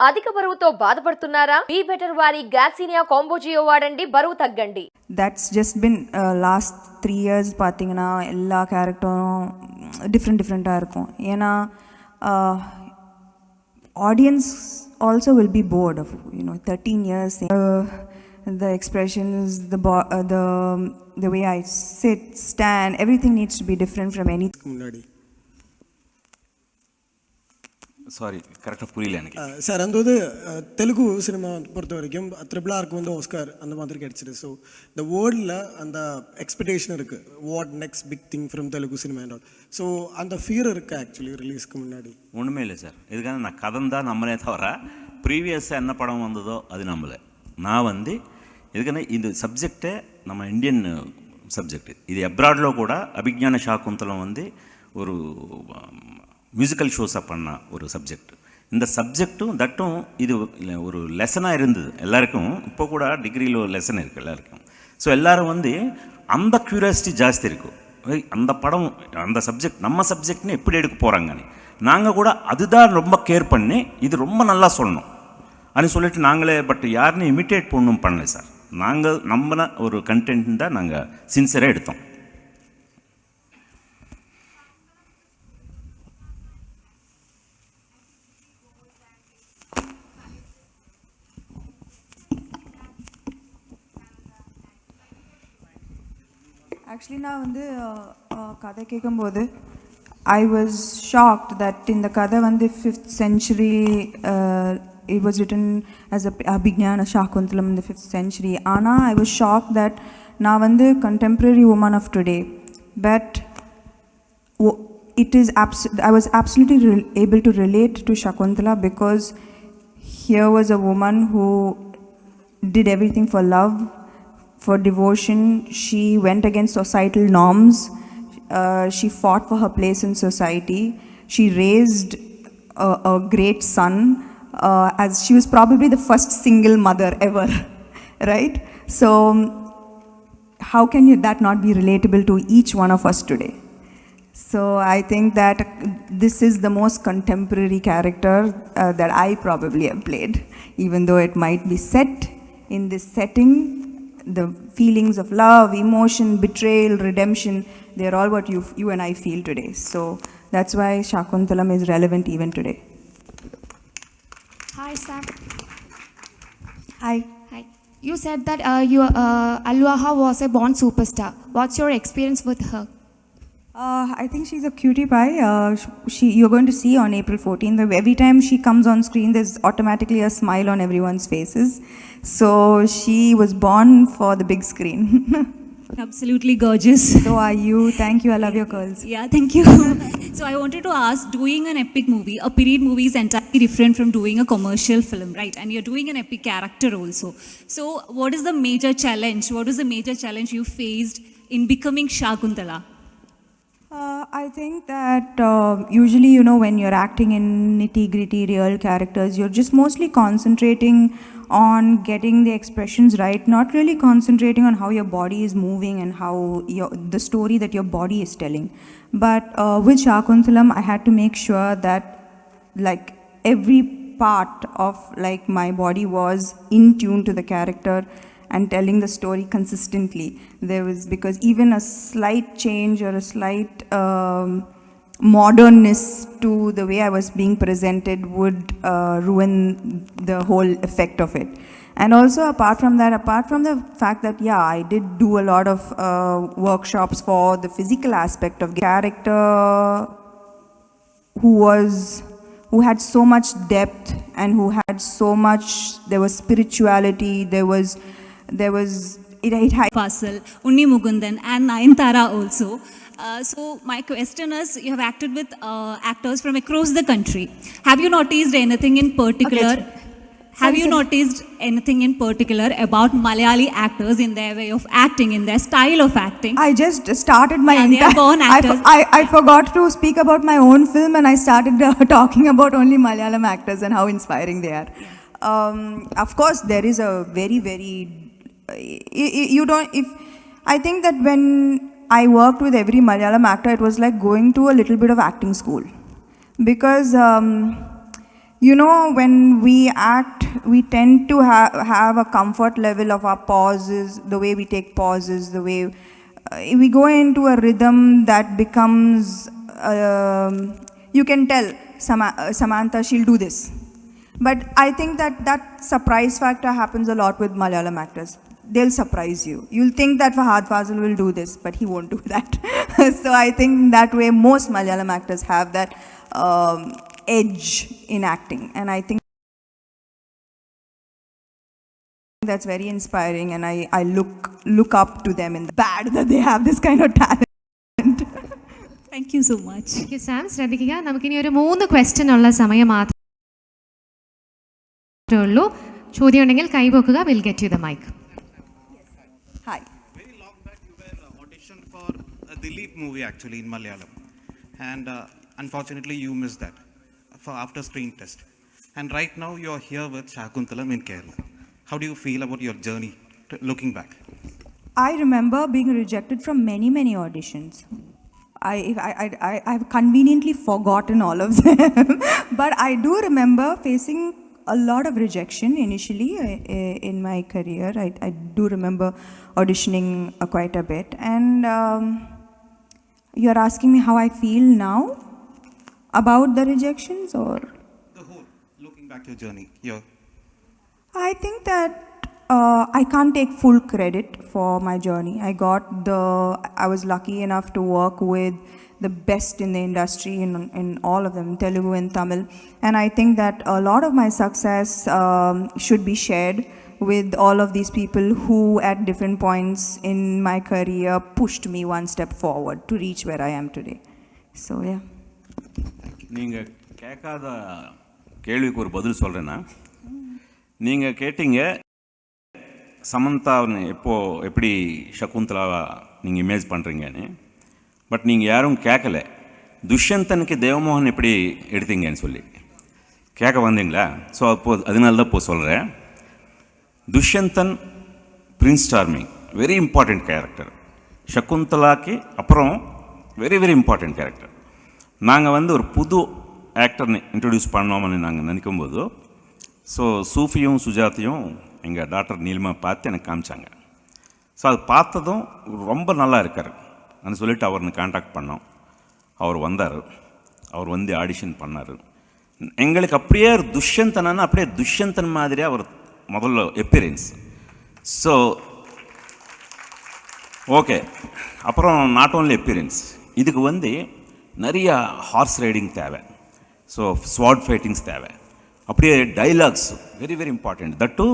అధిక బరువుతో బాధపడుతున్నారా? బీ బెటర్ వారి గ్యాసినియా కాంబోజియో వాడండి, బరువు తగ్గండి. That's just been last 3 years பார்த்தீங்கன்னா எல்லா கேரக்டரும் டிஃப்ரெண்ட்டாக இருக்கும். ஏன்னா audience also will be bored of 13 years. The expressions, the way I sit, stand, everything needs to be different from anything. Sorry கரெக்டாக புரியல எனக்கு சார். அந்த தெலுங்கு சினிமா பொறுத்த வரைக்கும் RRRக்கு ஆஸ்கார் அந்த மாதிரி கிடச்சிது. ஸோ இந்த வேர்ல்டில் அந்த எக்ஸ்பெக்டேஷன் இருக்குது, what next big thing from Telugu cinema and all. So அந்த ஃபியர் இருக்குது ஆக்சுவலி ரிலீஸ்க்கு முன்னாடி. ஒன்றுமே இல்லை சார். இதுக்காக நான் கதை தான் நம்மளே தவிர ப்ரீவியஸாக என்ன படம் வந்ததோ அது நம்மளை. நான் இதுக்கான இந்த சப்ஜெக்டே நம்ம இந்தியன் சப்ஜெக்ட். இது அப்ராடில் கூட அபிஜ்ஞான ஷாக்குந்தலம் ஒரு மியூசிக்கல் ஷோஸாக பண்ண ஒரு சப்ஜெக்ட். இந்த சப்ஜெக்டும் தட்டும் இது ஒரு லெசனாக இருந்தது எல்லாருக்கும். இப்போ கூட டிகிரியில் ஒரு லெசன் இருக்குது எல்லாருக்கும். ஸோ எல்லோரும் அந்த க்யூரியாசிட்டி ஜாஸ்தி இருக்கும். அந்த படம் அந்த சப்ஜெக்ட் நம்ம சப்ஜெக்ட்னு எப்படி எடுக்க போகிறாங்கன்னு நாங்கள் கூட அதுதான் ரொம்ப கேர் பண்ணி இது ரொம்ப நல்லா சொல்லணும் அப்படின்னு சொல்லிட்டு நாங்களே பட் யாருன்னு இமிட்டேட் பண்ணல சார். நாங்கள் நம்பின ஒரு கண்டென்ட் தான் நாங்கள் சின்சியராக எடுத்தோம். ஆக்சுவலி நான் கதை கேட்கும்போது ஐ வாஸ் ஷாக்ட் தட் இந்த கதை 5th century, it was written as Abhignana Shaakuntalam in the 5th century. ஆனால் I was shocked that நான் contemporary woman of today, but I was absolutely able to relate to Shaakuntala because here was a woman who did everything for love, for devotion. She went against societal norms. She fought for her place in society. She raised a great son, as she was probably the first single mother ever, right? So how can that not be relatable to each one of us today? So I think that this is the most contemporary character that I probably have played, even though it might be set in this setting. The feelings of love, emotion, betrayal, redemption, they are all what you and I feel today. So that's why Shaakuntalam is relevant even today. Hi, Sam. Hi. Hi. You said that Alwaha was a born superstar. What's your experience with her? I think she's a cutie pie. You're going to see on April 14th. Every time she comes on screen, there's automatically a smile on everyone's faces. So she was born for the big screen. Absolutely gorgeous. So are you. Thank you. I love your curls. Yeah, thank you. So I wanted to ask, doing an epic movie, a period movie is entirely different from doing a commercial film, right? And you're doing an epic character also. So what is the major challenge? What is the major challenge you faced in becoming Shaakuntala? I think that usually, when you're acting in nitty-gritty real characters, you're just mostly concentrating on getting the expressions right, not really concentrating on how your body is moving and how the story that your body is telling. But with Shaakuntalam, I had to make sure that every part of my body was in tune to the character and telling the story consistently. Because even a slight change or a slight modernness to the way I was being presented would ruin the whole effect of it. And also apart from the fact that I did do a lot of workshops for the physical aspect of the character, who had so much depth and who had so much, there was spirituality, there was it had Fasal, Unni Mugundan and Nayanthara also. So my question is, you have acted with actors from across the country. Have you noticed anything in particular? Okay. Have you noticed anything in particular about Malayali actors in their way of acting, in their style of acting? I just started my they are born actors. I forgot to speak about my own film, and I started talking about only Malayalam actors and how inspiring they are. Of course, there is a very, very I think that when I worked with every Malayalam actor, it was like going to a little bit of acting school, because you know, when we act, we tend to have a comfort level of our pauses, the way we take pauses, the way we go into a rhythm that becomes, you can tell Samantha, she'll do this. But I think that surprise factor happens a lot with Malayalam actors. They'll surprise you. You'll think that Fahad Fazil will do this, but he won't do that. So I think that way most Malayalam actors have that edge in acting, and I think that's very inspiring, and I look up to them in the bad that they have this kind of talent. Thank you so much. Thank you, Sam. ശ്രദ്ധിക്കുക, നമുക്കിനി ഒരു 3 question ഉള്ള സമയം മാത്രമേ ഉള്ളൂ. ചോദ്യം ഉണ്ടെങ്കിൽ കൈപൊക്കുക. Will get you the mic. Hi. Very long back you were auditioned for a Dilip movie actually in Malayalam, and unfortunately you missed that for after screen test. And right now you are here with Shaakuntalam in Kerala. How do you feel about your journey looking back? I remember being rejected from many auditions. I've conveniently forgotten all of them. But I do remember facing a lot of rejection initially in my career. I do remember auditioning quite a bit. And you're asking me how I feel now about the rejections, or? The whole, looking back your journey, your... I think that I can't take full credit for my journey. I was lucky enough to work with the best in the industry in all of them, Telugu and Tamil. And I think that a lot of my success should be shared with all of these people who at different points in my career pushed me one step forward to reach where I am today. So, yeah. நீங்கள் கேட்காத கேள்விக்கு ஒரு பதில் சொல்கிறேன்னா, நீங்கள் கேட்டீங்க சமந்தாவை எப்படி சகுந்தலாவை நீங்கள் இமேஜ் பண்ணுறீங்கன்னு. பட் நீங்கள் யாரும் கேட்கல துஷ்யந்தனுக்கு தேவமோகன் எப்படி எடுத்தீங்கன்னு சொல்லி கேட்க வந்தீங்களா? ஸோ அதனால தான் இப்போ சொல்கிறேன். Dushyanthan prince charming, very important character. சகுந்தலாக்கு அப்புறம் வெரி இம்பார்ட்டண்ட் கேரக்டர். நாங்கள் ஒரு புது ஆக்டர்னு இன்ட்ரடியூஸ் பண்ணோம்னு நாங்கள் நினைக்கும்போது, ஸோ சூஃபியும் சுஜாத்தையும் எங்கள் டாக்டர் நீலிமா பார்த்து எனக்கு காமிச்சாங்க. ஸோ அது பார்த்ததும் ரொம்ப நல்லா இருக்கார் அப்படின்னு சொல்லிட்டு அவரை கான்டாக்ட் பண்ணோம். அவர் வந்தார். அவர் ஆடிஷன் பண்ணார். எங்களுக்கு அப்படியே துஷ்யந்தனா அப்படியே துஷ்யந்தன் மாதிரியே அவர் முதல்ல எப்பியரன்ஸ். ஸோ ஓகே, அப்புறம் நாட் ஓன்லி எப்பியரன்ஸ், இதுக்கு நிறைய ஹார்ஸ் ரைடிங் தேவை. ஸோ ஸ்வாட் ஃபைட்டிங்ஸ் தேவை. அப்படியே டைலாக்ஸ் வெரி இம்பார்ட்டண்ட். தட்டு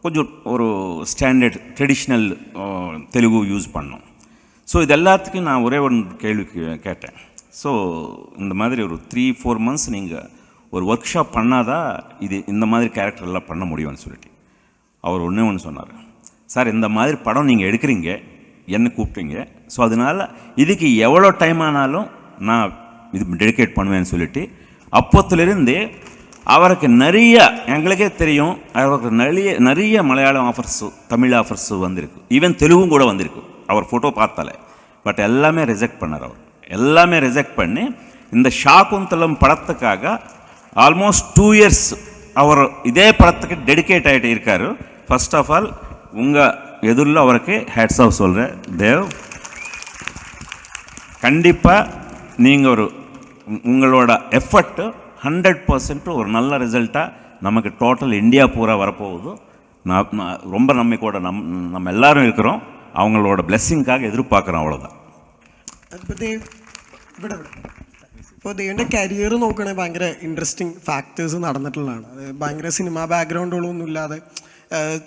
கொஞ்சம் ஒரு ஸ்டாண்டர்ட் ட்ரெடிஷ்னல் தெலுங்கு யூஸ் பண்ணோம். ஸோ இது எல்லாத்துக்கும் நான் ஒரே ஒரு கேள்வி கேட்டேன். ஸோ இந்த மாதிரி ஒரு 3-4 months நீங்கள் ஒரு ஒர்க் ஷாப் பண்ணாதான் இந்த மாதிரி கேரக்டர்லாம் பண்ண முடியும்னு சொல்லிட்டு அவர் ஒன்று சொன்னார். சார், இந்த மாதிரி படம் நீங்கள் எடுக்கிறீங்க, என்ன கூப்பிட்டீங்க, ஸோ அதனால் இதுக்கு எவ்வளோ டைம் ஆனாலும் நான் இது டெடிகேட் பண்ணுவேன்னு சொல்லிட்டு அப்போத்துலேருந்து அவருக்கு எங்களுக்கே தெரியும், அவருக்கு நிறைய மலையாளம் ஆஃபர்ஸு, தமிழ் ஆஃபர்ஸு வந்திருக்கு, ஈவன் தெலுங்கும் கூட வந்திருக்கு. அவர் ஃபோட்டோ பார்த்தாலே. பட் எல்லாமே ரிஜெக்ட் பண்ணார். அவர் எல்லாமே ரிஜெக்ட் பண்ணி இந்த ஷாகுந்தலம் படத்துக்காக ஆல்மோஸ்ட் 2 years அவர் இதே படத்துக்கு டெடிகேட் ஆகிட்டு இருக்கார். ஃபர்ஸ்ட் ஆஃப் ஆல் உங்கள் எதிரில் அவருக்கு ஹேட்ஸ் ஆஃப் சொல்கிறேன். தேவ், கண்டிப்பாக நீங்கள் உங்களோட எஃபர்ட்டு 100% ஒரு நல்ல ரிசல்ட்டாக நமக்கு டோட்டல் இந்தியா பூரா வரப்போகுது. நான் ரொம்ப நம்பிக்கையோட நம்ம எல்லாரும் இருக்கிறோம். அவங்களோட ബ്ലെസ്സിങ്காக എതിർപ്പാക്കണം. അவ்வளോதான். ഇപ്പോൾ ദേവിൻ്റെ കരിയർ നോക്കുകയാണെങ്കിൽ ഭയങ്കര ഇൻട്രസ്റ്റിംഗ് ഫാക്ടേഴ്സ് നടന്നിട്ടുള്ളതാണ്. അത് ഭയങ്കര സിനിമാ ബാക്ക്ഗ്രൗണ്ടുകളൊന്നും ഇല്ലാതെ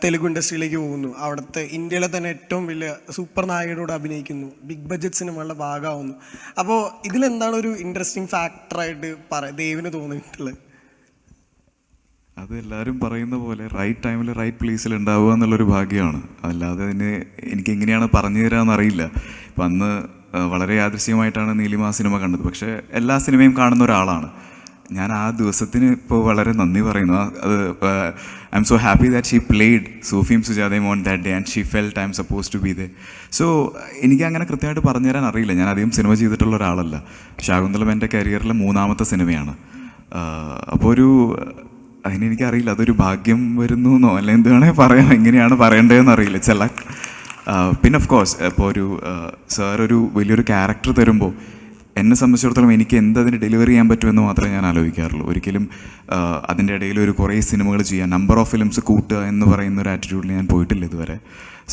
തെലുഗു ഇൻഡസ്ട്രിയിലേക്ക് പോകുന്നു. അവിടുത്തെ ഇന്ത്യയിലെ തന്നെ ഏറ്റവും വലിയ സൂപ്പർ നായകനോട് അഭിനയിക്കുന്നു, ബിഗ് ബഡ്ജറ്റ് സിനിമകളുടെ ഭാഗമാവുന്നു. അപ്പോൾ ഇതിലെന്താണ് ഒരു ഇൻട്രസ്റ്റിംഗ് ഫാക്ടറായിട്ട് ദേവിന് തോന്നിയിട്ടുള്ളത്? അത് എല്ലാവരും പറയുന്ന പോലെ റൈറ്റ് ടൈമിൽ റൈറ്റ് പ്ലേസിൽ ഉണ്ടാവുക എന്നുള്ളൊരു ഭാഗ്യമാണ്. അല്ലാതെ എനിക്ക് എങ്ങനെയാണ് പറഞ്ഞു തരാമെന്നറിയില്ല. ഇപ്പം അന്ന് വളരെ യാദൃശ്യമായിട്ടാണ് നീലിമ ആ സിനിമ കണ്ടത്. പക്ഷേ എല്ലാ സിനിമയും കാണുന്ന ഒരാളാണ് ഞാൻ. ആ ദിവസത്തിന് ഇപ്പോൾ വളരെ നന്ദി പറയുന്നു. അത് I'm so happy that she played സൂഫിയും സുജാതയും on that day and she felt I'm suppose to be there. സോ എനിക്ക് അങ്ങനെ കൃത്യമായിട്ട് പറഞ്ഞു തരാൻ അറിയില്ല. ഞാൻ അധികം സിനിമ ചെയ്തിട്ടുള്ള ഒരാളല്ല. ശാകുന്തളം എൻ്റെ കരിയറിലെ 3ാമത്തെ സിനിമയാണ്. അപ്പോൾ അതിനെനിക്കറിയില്ല, അതൊരു ഭാഗ്യം വരുന്നു എന്നോ അല്ല എന്ത് വേണേൽ പറയാം, എങ്ങനെയാണ് പറയേണ്ടതെന്ന് അറിയില്ല. പിന്നെ ഓഫ് കോഴ്സ് ഇപ്പോൾ സാർ ഒരു വലിയൊരു ക്യാരക്ടർ തരുമ്പോൾ എന്നെ സംബന്ധിച്ചിടത്തോളം എനിക്ക് എന്തതിന് ഡെലിവറി ചെയ്യാൻ പറ്റുമെന്ന് മാത്രമേ ഞാൻ ആലോചിക്കാറുള്ളൂ. ഒരിക്കലും അതിൻ്റെ ഇടയിൽ ഒരു കുറേ സിനിമകൾ ചെയ്യാൻ, നമ്പർ ഓഫ് ഫിലിംസ് കൂട്ടുക എന്ന് പറയുന്ന ഒരു ആറ്റിറ്റ്യൂഡിൽ ഞാൻ പോയിട്ടില്ല ഇതുവരെ.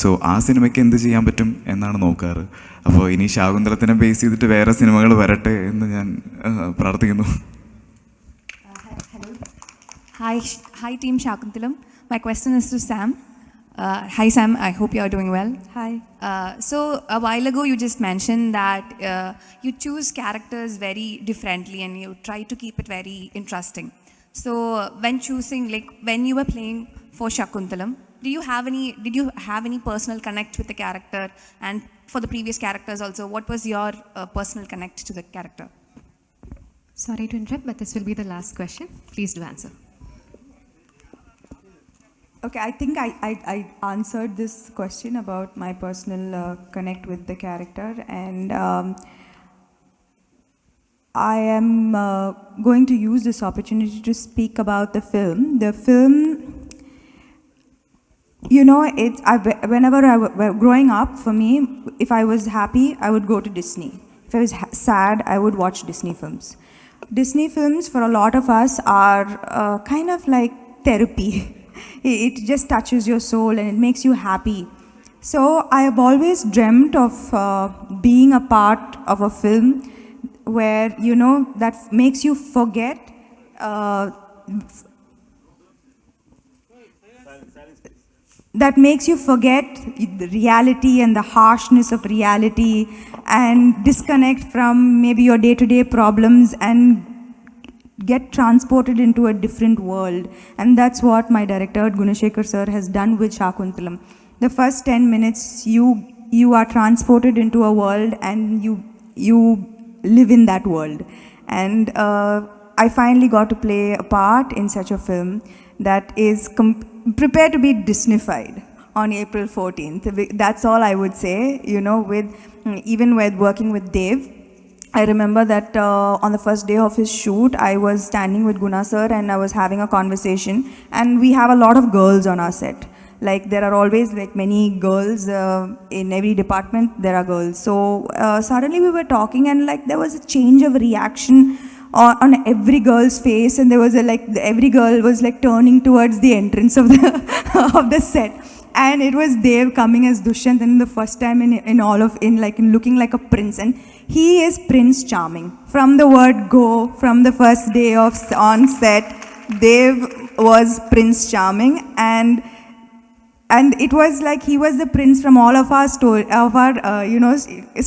സോ ആ സിനിമയ്ക്ക് എന്ത് ചെയ്യാൻ പറ്റും എന്നാണ് നോക്കാറ്. അപ്പോൾ ഇനി ശാകുന്തളത്തിനെ ബേസ് ചെയ്തിട്ട് വേറെ സിനിമകൾ വരട്ടെ എന്ന് ഞാൻ പ്രാർത്ഥിക്കുന്നു. Hi, Team Shaakuntalam. My question is to Sam. Hi, Sam. I hope you are doing well. Hi. So, a while ago, you just mentioned that you choose characters very differently and you try to keep it very interesting. So, when choosing, like when you were playing for Shaakuntalam, did you have any personal connect with the character? And for the previous characters also, what was your personal connect to the character? Sorry to interrupt, but this will be the last question. Please do answer. Okay, I think I answered this question about my personal connect with the character, and I am going to use this opportunity to speak about the film. The film, you know, whenever growing up, for me, if I was happy, I would go to Disney. If I was sad, I would watch Disney films. Disney films for a lot of us are kind of like therapy. It just touches your soul and it makes you happy. So I have always dreamt of being a part of a film where, you know, that makes you forget the reality and the harshness of reality, and disconnect from maybe your day-to-day problems and get transported into a different world. And that's what my director Gunashekar sir has done with Shaakuntalam. The first 10 minutes you are transported into a world and you live in that world. And I finally got to play a part in such a film that is prepared to be Disneyfied on April 14th. That's all I would say. You know, even with working with Dave, I remember that on the first day of his shoot, I was standing with Guna sir and I was having a conversation, and we have a lot of girls on our set. Like there are always like many girls in every department, there are girls. So suddenly we were talking and like there was a change of reaction on every girl's face, and there was every girl was like turning towards the entrance of the of the set. And it was Dev coming as Dushyant, and the first time in looking like a prince, and he is Prince Charming. From the word go, from the first day on set, Dev was Prince Charming, and it was like he was the prince from all of our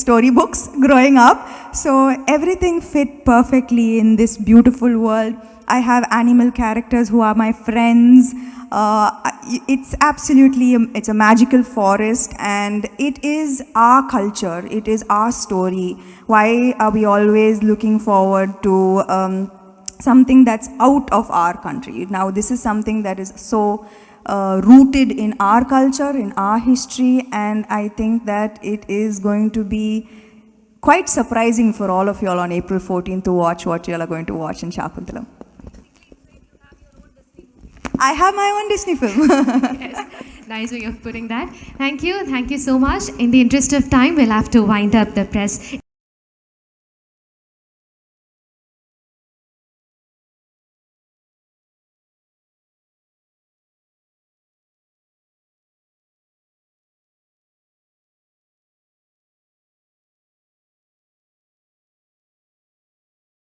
storybooks growing up. So everything fit perfectly in this beautiful world. I have animal characters who are my friends. It's absolutely, it's a magical forest, and it is our culture, it is our story. Why are we always looking forward to something that's out of our country? Now this is something that is so rooted in our culture, in our history, and I think that it is going to be quite surprising for all of you all on April 14th to watch what you all are going to watch in Shaakuntalam. I have my own Disney film. Yes, nice way of putting that. Thank you so much. In the interest of time, we'll have to wind up the press